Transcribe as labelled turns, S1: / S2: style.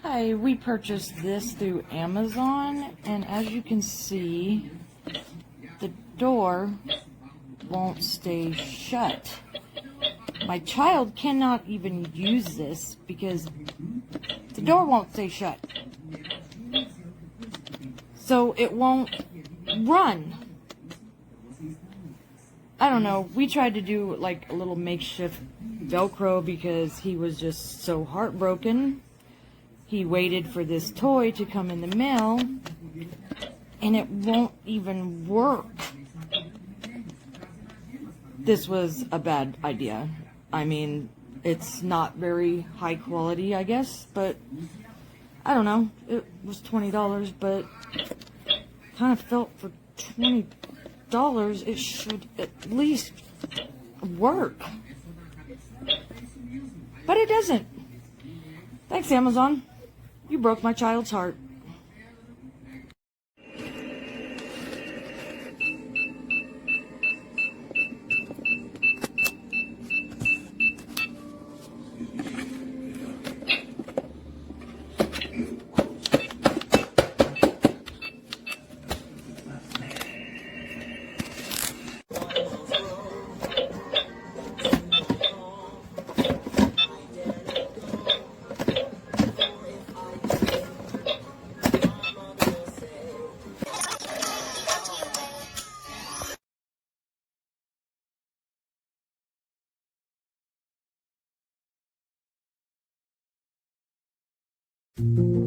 S1: Hi, we purchased this through Amazon, and as you can see, the door won't stay shut. My child cannot even use this because the door won't stay shut. So it won't run. I don't know. We tried to do like a little makeshift Velcro because he was just so heartbroken. He waited for this toy to come in the mail, and it won't even work. This was a bad idea. I mean, it's not very high quality, I guess, but I don't know. It was $20, but kind of felt for $20 it should at least work. But it doesn't. Thanks, Amazon. You broke my child's heart.
S2: Thank you.